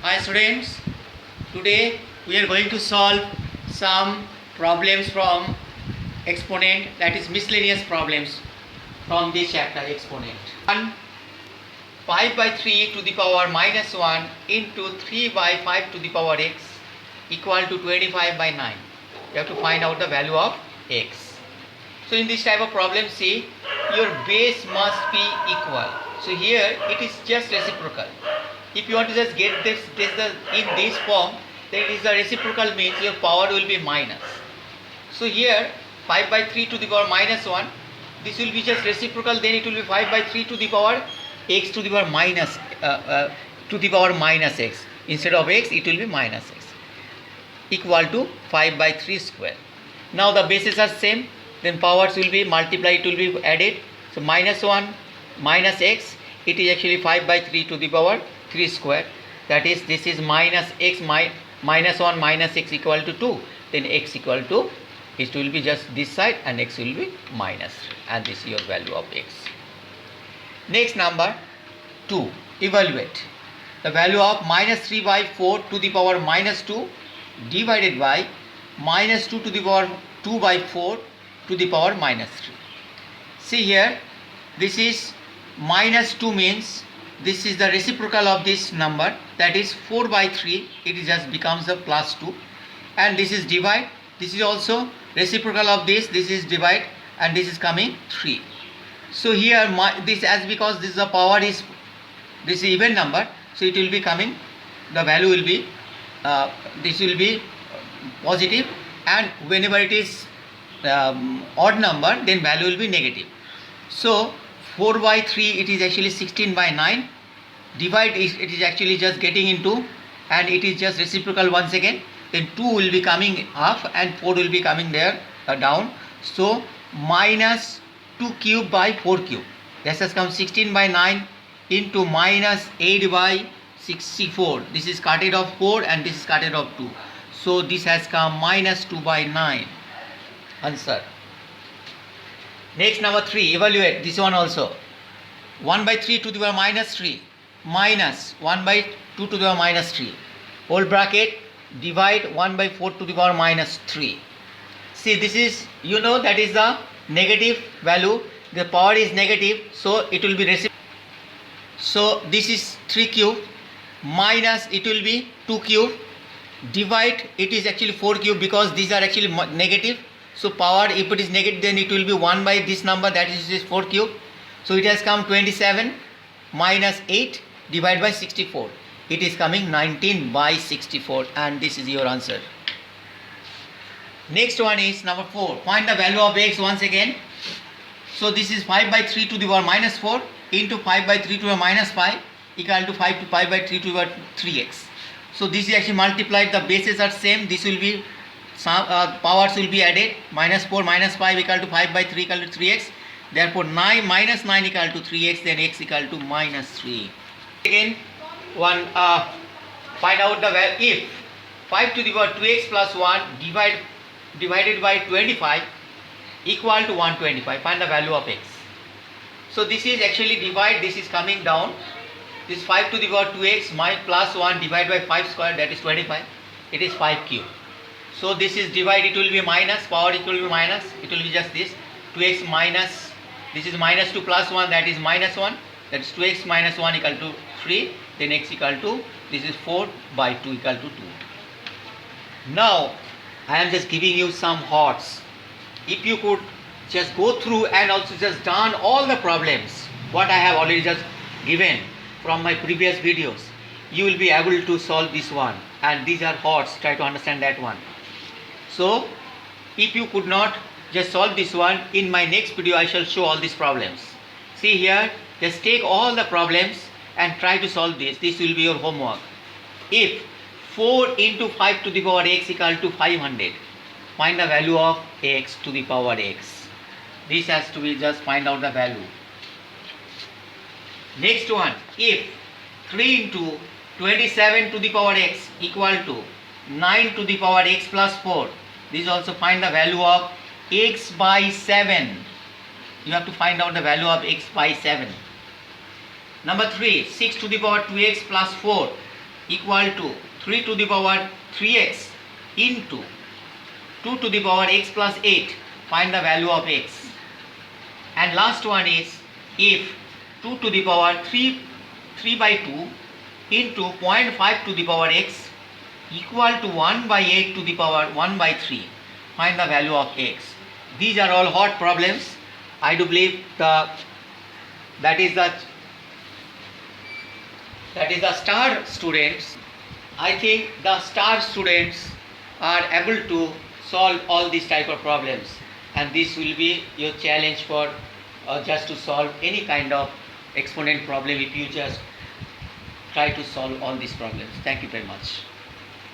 Hi students, today we are going to solve some problems from exponent, that is miscellaneous problems from this chapter exponent. 1 5 by 3 to the power minus 1 into 3 by 5 to the power x equal to 25 by 9. You have to find out the value of x. So in this type of problem, see, your base must be equal. So here it is just reciprocal. If you want to just get this in this form, then it is the reciprocal, means your power will be minus. So here 5 by 3 to the power minus 1, this will be just reciprocal, then it will be 5 by 3 to the power x to the power minus x. Instead of x, it will be minus x, equal to 5 by 3 square. Now the bases are same, then powers will be multiplied, it will be added. So minus 1 minus x, it is actually 5 by 3 to the power 3 square. That is, this is minus x minus 1 minus x equal to 2. Then x equal to, it will be just this side and x will be minus 3, and this is your value of x. Next, number 2. Evaluate the value of minus 3 by 4 to the power minus 2 divided by minus 2 to the power 2 by 4 to the power minus 3. See here, this is minus 2, means this is the reciprocal of this number, that is 4 by 3, it just becomes a plus 2, and this is divide, this is also reciprocal of this is divide, and this is coming 3. So here this, as because this is the power is, this is even number, so it will be coming, the value will be this will be positive, and whenever it is odd number, then value will be negative. So 4 by 3, it is actually 16 by 9, divide it is actually just getting into, and it is just reciprocal once again, then 2 will be coming up and 4 will be coming there down. So minus 2 cube by 4 cube, this has come 16 by 9 into minus 8 by 64, this is cutted off 4 and this is cutted off 2, so this has come minus 2 by 9. Answer. Next, number 3. Evaluate this one also. 1 by 3 to the power minus 3 minus 1 by 2 to the power minus 3 whole bracket divide 1 by 4 to the power minus 3. See, this is, you know, that is the negative value, the power is negative, so it will be reciprocal. So this is 3 cube minus, it will be 2 cube, divide, it is actually 4 cube because these are actually negative. So power, if it is negative, then it will be 1 by this number, that is this 4 cube. So it has come 27 minus 8 divided by 64. It is coming 19 by 64, and this is your answer. Next one is number 4. Find the value of x once again. So this is 5 by 3 to the power minus 4 into 5 by 3 to the power minus 5 equal to 5 by 3 to the power 3x. So this is actually multiplied, the bases are same, this will be powers will be added, minus 4 minus 5 equal to 5 by 3 equal to 3x. Therefore 9 minus 9 equal to 3x, then x equal to minus 3. Again, one find out the value if 5 to the power 2x plus 1 divided by 25 equal to 125. Find the value of x. So this is actually divide, this is coming down. This 5 to the power 2x plus 1 divided by 5 square, that is 25. It is 5 cube. So this is divide, it will be minus, power equal to minus, it will be just this 2x minus, this is minus 2 plus 1, that is minus 1, that is 2x minus 1 equal to 3, then x equal to, this is 4 by 2 equal to 2. Now I am just giving you some thoughts. If you could just go through and also just done all the problems what I have already just given from my previous videos, you will be able to solve this one, and these are thoughts, try to understand that one. So if you could not just solve this one, in my next video I shall show all these problems. See here, just take all the problems and try to solve this. This will be your homework. If 4 into 5 to the power x equal to 500, find the value of x to the power x. This has to be just find out the value. Next one, if 3 into 27 to the power x equal to 9 to the power x plus 4, this also find the value of x by 7. You have to find out the value of x by 7. Number 3, 6 to the power 2x plus 4 equal to 3 to the power 3x into 2 to the power x plus 8. Find the value of x. And last one is if 2 to the power 3 by 2 into 0.5 to the power x equal to 1 by 8 to the power 1 by 3. Find the value of x. These are all hot problems. I do believe that is the star students. I think the star students are able to solve all these type of problems, and this will be your challenge for just to solve any kind of exponent problem if you just try to solve all these problems. Thank you very much.